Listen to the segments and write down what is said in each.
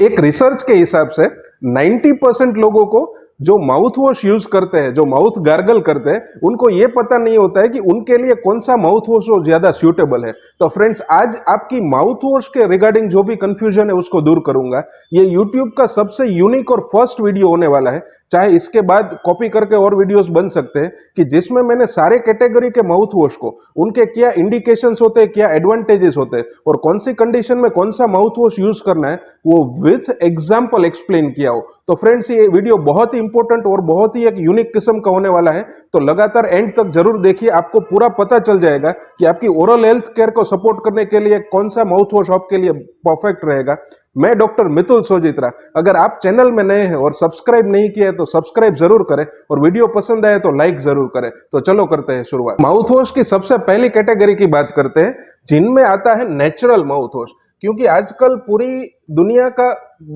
एक रिसर्च के हिसाब से 90% लोगों को जो माउथ वॉश यूज करते हैं, जो माउथ गार्गल करते हैं, उनको ये पता नहीं होता है कि उनके लिए कौन सा माउथ वॉश ज्यादा सूटेबल है। तो फ्रेंड्स, आज आपकी माउथ वॉश के रिगार्डिंग जो भी कंफ्यूजन है उसको दूर करूंगा। ये यूट्यूब का सबसे यूनिक और फर्स्ट वीडियो होने वाला है। चाहे इसके बाद कॉपी करके और वीडियोस बन सकते हैं कि जिसमें मैंने सारे कैटेगरी के माउथ वॉश को, उनके क्या इंडिकेशंस होते हैं, क्या एडवांटेजेस होते हैं और कौन सी कंडीशन में कौन सा माउथ वॉश यूज करना है, वो विथ एग्जाम्पल एक्सप्लेन किया हो। तो फ्रेंड्स, ये वीडियो बहुत ही इंपॉर्टेंट और बहुत ही एक यूनिक किस्म का होने वाला है। तो लगातार एंड तक जरूर देखिए, आपको पूरा पता चल जाएगा कि आपकी ओरल हेल्थ केयर को सपोर्ट करने के लिए कौन सा माउथ वॉश आपके लिए परफेक्ट रहेगा। मैं डॉक्टर मितुल सोजित्रा। अगर आप चैनल में नए हैं और सब्सक्राइब नहीं किया है तो सब्सक्राइब जरूर करें और वीडियो पसंद आए तो लाइक जरूर करें। तो चलो करते हैं शुरुआत। माउथ वॉश की सबसे पहली कैटेगरी की बात करते हैं, जिनमें आता है नेचुरल माउथ वॉश। क्योंकि आजकल पूरी दुनिया का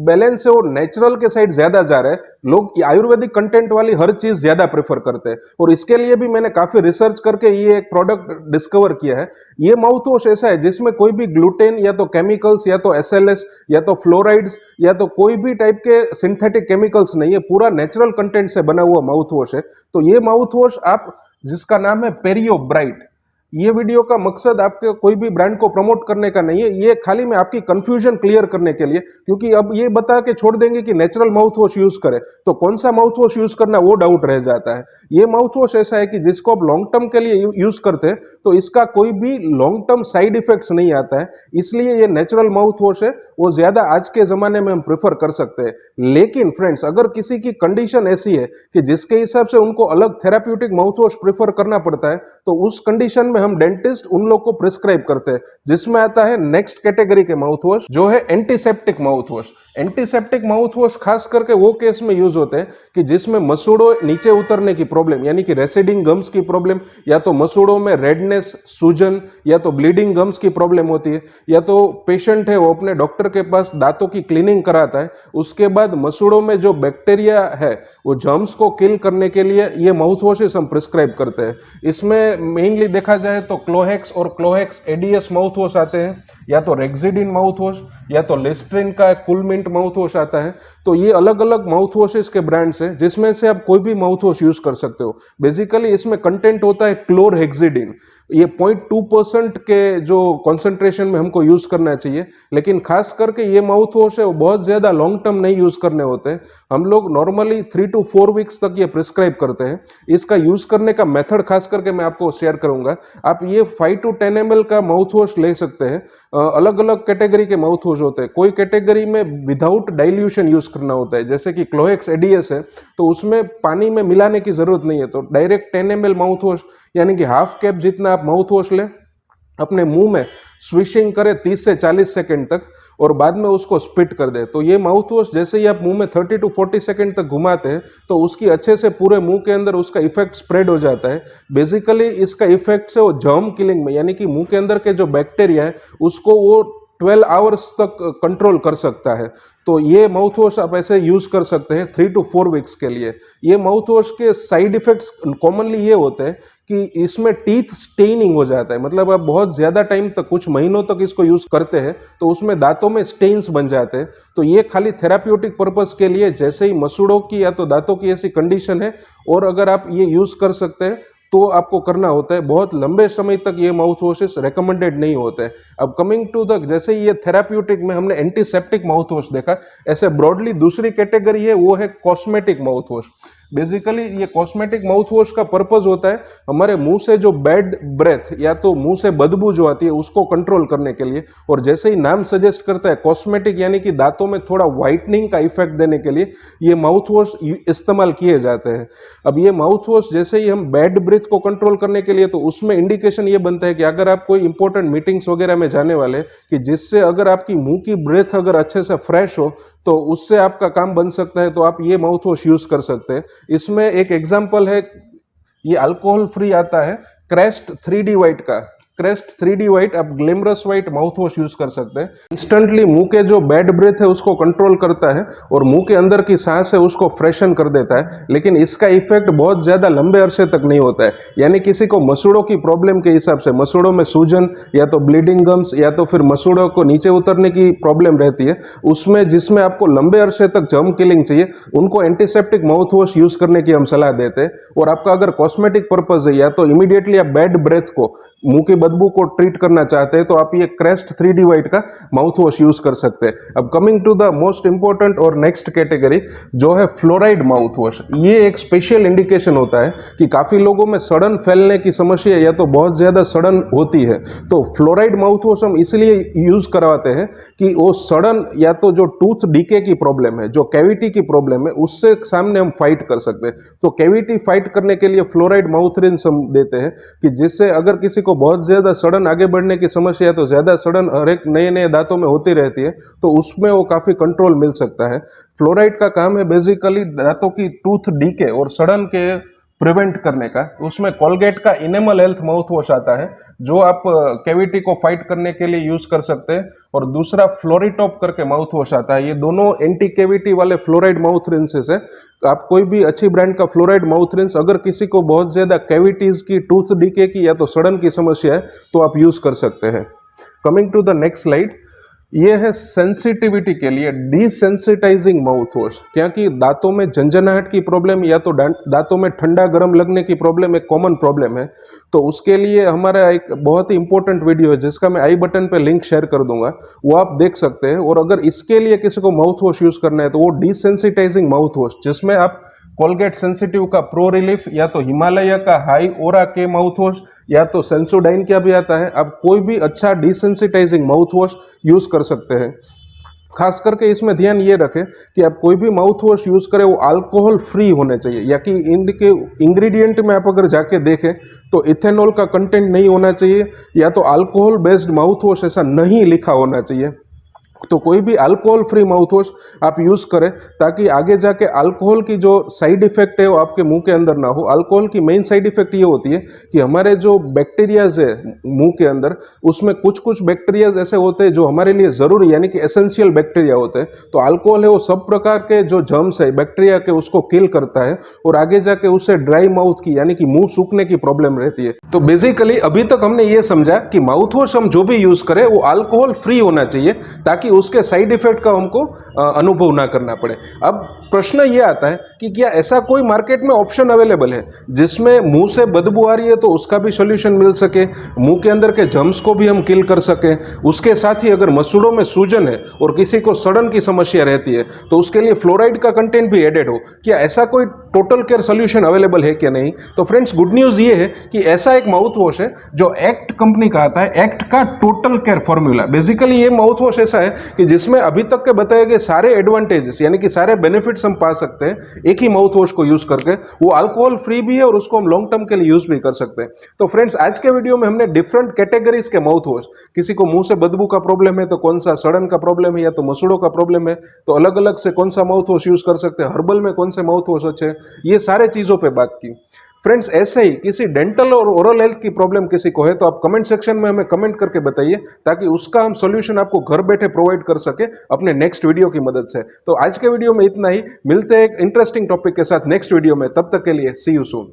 बैलेंस है और नेचुरल के साइड ज्यादा जा रहे हैं। लोग आयुर्वेदिक कंटेंट वाली हर चीज ज्यादा प्रेफर करते हैं और इसके लिए भी मैंने काफी रिसर्च करके ये एक प्रोडक्ट डिस्कवर किया है। ये माउथ वॉश ऐसा है जिसमें कोई भी ग्लूटेन या तो केमिकल्स या तो एसएलएस या तो फ्लोराइड्स या तो कोई भी टाइप के सिंथेटिक केमिकल्स नहीं है, पूरा नेचुरल कंटेंट से बना हुआ माउथ वॉश है। तो ये माउथ वॉश आप, जिसका नाम है पेरियो ब्राइट, ये वीडियो का मकसद आपके कोई भी ब्रांड को प्रमोट करने का नहीं है, ये खाली मैं आपकी कंफ्यूजन क्लियर करने के लिए। क्योंकि अब ये बता के छोड़ देंगे कि नेचुरल माउथ वॉश यूज करें तो कौन सा माउथ वॉश यूज करना वो डाउट रह जाता है। ये माउथ वॉश ऐसा है कि जिसको आप लॉन्ग टर्म के लिए यूज करते हैं तो इसका कोई भी लॉन्ग टर्म साइड इफेक्ट्स नहीं आता है, इसलिए ये नेचुरल माउथ वॉश है, वो ज्यादा आज के जमाने में हम प्रेफर कर सकते हैं। लेकिन फ्रेंड्स, अगर किसी की कंडीशन ऐसी है कि जिसके हिसाब से उनको अलग थेराप्यूटिक माउथ वॉश प्रेफर करना पड़ता है, तो उस कंडीशन में हम डेंटिस्ट उन लोग को प्रिस्क्राइब करते हैं, जिसमें आता है नेक्स्ट कैटेगरी के माउथ वॉश, जो है antiseptic mouth wash. Antiseptic mouth wash खास करके वो केस में यूज होते हैं कि जिसमें मसूड़ों नीचे उतरने की प्रॉब्लम, यानी कि रेसिडिंग गम्स की प्रॉब्लम, या तो मसूड़ों में रेडनेस, सूजन, या तो ब्लीडिंग गम्स की प्रॉब्लम होती है, या तो पेशेंट है वो अपने डॉक्टर के पास दांतों की क्लीनिंग कराता है, उसके बाद मसूड़ों में जो बैक्टीरिया है वो जर्म्स को किल करने के लिए ये माउथ वॉशेस हम प्रिस्क्राइब करते हैं। इसमें मेनली देखा जाए तो क्लोहेक्स और क्लोहेक्स एडीएस माउथ वॉश आते हैं, या तो रेक्सिडिन माउथ वॉश, या तो लिस्ट्रीन का कूलमिंट माउथ वॉश आता है। तो ये अलग अलग माउथ वॉशेस के ब्रांड्स हैं, जिसमें से आप कोई भी माउथ वॉश यूज कर सकते हो। बेसिकली इसमें कंटेंट होता है क्लोरहेक्सिडिन। ये 0.2% के जो कॉन्सेंट्रेशन में हमको यूज करना चाहिए, लेकिन खास करके ये माउथ वॉश है वो बहुत ज्यादा लॉन्ग टर्म नहीं यूज करने होते हैं। हम लोग नॉर्मली 3 to 4 वीक्स तक ये प्रिस्क्राइब करते हैं। इसका यूज करने का मेथड खास करके मैं आपको शेयर करूंगा। आप ये 5 to 10 ml का माउथ वॉश ले सकते हैं। अलग अलग कैटेगरी के माउथ वॉश होते हैं। कोई कैटेगरी में विदाउट डाइल्यूशन यूज करना होता है, जैसे कि क्लोहेक्स एडीएस है, तो उसमें पानी में मिलाने की जरूरत नहीं है। तो डायरेक्ट 10 ml माउथ वॉश, यानी कि हाफ कैप जितना आप माउथ वॉश लें, अपने मुंह में स्विशिंग करें 30 से 40 सेकंड तक और बाद में उसको स्पिट कर दे। तो ये माउथ वॉश जैसे ही आप मुंह में 30 to 40 सेकंड तक घुमाते हैं तो उसकी अच्छे से पूरे मुंह के अंदर उसका इफेक्ट स्प्रेड हो जाता है। बेसिकली इसका इफेक्ट से वो जर्म किलिंग में, यानी कि मुंह के अंदर के जो बैक्टीरिया है उसको वो 12 आवर्स तक कंट्रोल कर सकता है। तो ये माउथ वॉश आप ऐसे यूज कर सकते हैं 3 to 4 वीक्स के लिए। ये माउथ वॉश के साइड इफेक्ट्स कॉमनली ये होते हैं कि इसमें टीथ स्टेनिंग हो जाता है। मतलब आप बहुत ज्यादा टाइम तक, कुछ महीनों तक इसको यूज करते हैं तो उसमें दांतों में स्टेन्स बन जाते हैं। तो ये खाली थेराप्यूटिक पर्पस के लिए, जैसे ही मसूड़ों की या तो दांतों की ऐसी कंडीशन है और अगर आप ये यूज कर सकते हैं तो आपको करना होता है। बहुत लंबे समय तक ये माउथ वॉशेस रेकमेंडेड नहीं होते हैं। अब कमिंग टू द, जैसे ये थेराप्यूटिक में हमने एंटीसेप्टिक माउथ वॉश देखा, ऐसे ब्रॉडली दूसरी कैटेगरी है, वो है कॉस्मेटिक माउथ वॉश। बेसिकली ये कॉस्मेटिक माउथ वॉश का पर्पस होता है हमारे मुंह से जो बैड ब्रेथ या तो मुंह से बदबू जो आती है उसको कंट्रोल करने के लिए। और जैसे ही नाम सजेस्ट करता है कॉस्मेटिक, यानी कि दांतों में थोड़ा व्हाइटनिंग का इफेक्ट देने के लिए ये माउथ वॉश इस्तेमाल किए जाते हैं। अब ये माउथ वॉश जैसे ही हम बैड ब्रेथ को कंट्रोल करने के लिए, तो उसमें इंडिकेशन ये बनता है कि अगर आप कोई इंपॉर्टेंट मीटिंग्स वगैरह में जाने वाले, कि जिससे अगर आपकी मुंह की ब्रेथ अगर अच्छे से फ्रेश हो तो उससे आपका काम बन सकता है, तो आप ये माउथ वॉश यूज कर सकते हैं। इसमें एक एग्जांपल है, ये अल्कोहल फ्री आता है क्रेस्ट 3D व्हाइट का। क्रेस्ट 3D व्हाइट, आप glamorous white mouth wash use कर सकते हैं। इंस्टेंटली मुंह के जो बैड ब्रेथ है उसको कंट्रोल करता है और मुंह के अंदर की सांस है उसको फ्रेशन कर देता है, लेकिन इसका इफेक्ट बहुत ज्यादा लंबे अरसे तक नहीं होता है। यानी किसी को मसूड़ों की प्रॉब्लम के हिसाब से, मसूड़ों में सूजन या तो ब्लीडिंग गम्स या तो फिर मसूड़ों को नीचे उतरने की प्रॉब्लम रहती है, उसमें जिसमें आपको लंबे अरसे तक जर्म किलिंग चाहिए, उनको एंटीसेप्टिक माउथ वॉश यूज करने की हम सलाह देते हैं। और आपका अगर कॉस्मेटिक पर्पज है या तो इमीडिएटली आप बैड ब्रेथ को, मुंह की बदबू को ट्रीट करना चाहते हैं, तो आप ये क्रेस्ट 3D व्हाइट का माउथ वॉश यूज कर सकते हैं। अब coming to the most important और नेक्स्ट कैटेगरी जो है फ्लोराइड माउथ वॉश। ये एक स्पेशल इंडिकेशन होता है कि काफी लोगों में सड़न फैलने की समस्या या तो बहुत ज्यादा सड़न होती है, तो फ्लोराइड माउथ वॉश हम इसलिए यूज करवाते हैं कि वो सड़न या तो जो टूथ डीके की प्रॉब्लम है, जो कैविटी की प्रॉब्लम है, उससे सामने हम फाइट कर सकते हैं। तो कैविटी फाइट करने के लिए फ्लोराइड माउथ रिंस हम देते हैं कि जिससे अगर किसी को बहुत ज्यादा सड़न आगे बढ़ने की समस्या है, तो ज्यादा सड़न हर एक नए नए दांतों में होती रहती है, तो उसमें वो काफी कंट्रोल मिल सकता है। फ्लोराइड का काम है बेसिकली दांतों की टूथ डीके और सड़न के प्रिवेंट करने का। उसमें कोलगेट का इनेमल हेल्थ माउथ वॉश आता है जो आप कैविटी को फाइट करने के लिए यूज कर सकते हैं, और दूसरा फ्लोरिटॉप करके माउथ वॉश आता है। ये दोनों एंटी कैविटी वाले फ्लोराइड माउथ रिंसेस है। आप कोई भी अच्छी ब्रांड का फ्लोराइड माउथ रिंस, अगर किसी को बहुत ज्यादा कैविटीज की, टूथ डीके की या तो सड़न की समस्या है, तो आप यूज कर सकते हैं। Coming to the next slide, ये है सेंसिटिविटी के लिए डिसेंसिटाइजिंग माउथ वॉश। क्योंकि दांतों में झंझनाहट की प्रॉब्लम या तो दांतों में ठंडा गर्म लगने की प्रॉब्लम एक कॉमन प्रॉब्लम है, तो उसके लिए हमारा एक बहुत ही इंपॉर्टेंट वीडियो है जिसका मैं आई बटन पे लिंक शेयर कर दूंगा, वो आप देख सकते हैं। और अगर इसके लिए किसी को माउथ वॉश यूज करना है तो वो डिसेंसिटाइजिंग माउथ वॉश, जिसमें आप कोलगेट सेंसिटिव का प्रो रिलीफ या तो हिमालय का हाई ओरा के माउथ वॉश या तो सेंसोडाइन का भी आता है, आप कोई भी अच्छा डिसेंसिटाइजिंग माउथ वॉश यूज कर सकते हैं। खास करके इसमें ध्यान ये रखें कि आप कोई भी माउथ वॉश यूज करें वो अल्कोहल फ्री होने चाहिए, या कि इनके इंग्रेडिएंट में आप अगर जाके देखें तो इथेनॉल का कंटेंट नहीं होना चाहिए, या तो अल्कोहल बेस्ड माउथ वॉश ऐसा नहीं लिखा होना चाहिए। तो कोई भी अल्कोहल फ्री माउथ वॉश आप यूज करें, ताकि आगे जाके अल्कोहल की जो साइड इफेक्ट है वो आपके मुंह के अंदर ना हो। अल्कोहल की मेन साइड इफेक्ट ये होती है कि हमारे जो बैक्टीरियाज है मुंह के अंदर, उसमें कुछ कुछ बैक्टीरियाज ऐसे होते हैं जो हमारे लिए जरूरी यानी कि एसेंशियल बैक्टीरिया होते हैं। तो अल्कोहल है वो सब प्रकार के जो जर्म्स है बैक्टीरिया के, उसको किल करता है, और आगे जाके उससे ड्राई माउथ की यानी कि मुंह सूखने की प्रॉब्लम रहती है। तो बेसिकली अभी तक हमने ये समझा कि माउथ वॉश हम जो भी यूज करें वो अल्कोहल फ्री होना चाहिए, ताकि उसके साइड इफेक्ट का हमको अनुभव ना करना पड़े। अब प्रश्न ये आता है कि क्या ऐसा कोई मार्केट में ऑप्शन अवेलेबल है जिसमें मुंह से बदबू आ रही है तो उसका भी सॉल्यूशन मिल सके, मुंह के अंदर के जर्म्स को भी हम किल कर सके, उसके साथ ही अगर मसूड़ों में सूजन है और किसी को सड़न की समस्या रहती है तो उसके लिए फ्लोराइड का कंटेंट भी एडेड हो, क्या ऐसा कोई टोटल केयर सॉल्यूशन अवेलेबल है क्या नहीं? तो फ्रेंड्स, गुड न्यूज ये है कि ऐसा एक माउथ वॉश है जो एक्ट कंपनी का आता है, एक्ट का टोटल केयर फॉर्मूला। बेसिकली ये माउथ वॉश ऐसा है कि जिसमें अभी तक के बताए गए सारे एडवांटेजेस यानी कि सारे बेनिफिट्स हम पा सकते हैं एक ही माउथ वॉश को यूज करके। वो अल्कोहल फ्री भी है और उसको हम लॉन्ग टर्म के लिए यूज भी कर सकते हैं। तो फ्रेंड्स, आज के वीडियो में हमने डिफरेंट कैटेगरीज के माउथ वॉश, किसी को मुंह से बदबू का प्रॉब्लम है तो कौन सा, सड़न का प्रॉब्लम है या तो मसूड़ों का प्रॉब्लम है तो अलग अलग से कौन सा माउथ वॉश यूज कर सकते हैं, हर्बल में कौन से माउथ वॉश अच्छे हैं, ये सारे चीजों पे बात की। फ्रेंड्स, ऐसे ही किसी डेंटल और ओरल हेल्थ की प्रॉब्लम किसी को है तो आप कमेंट सेक्शन में हमें कमेंट करके बताइए, ताकि उसका हम सॉल्यूशन आपको घर बैठे प्रोवाइड कर सके अपने नेक्स्ट वीडियो की मदद से। तो आज के वीडियो में इतना ही, मिलते हैं एक इंटरेस्टिंग टॉपिक के साथ नेक्स्ट वीडियो में। तब तक के लिए सी यू सून।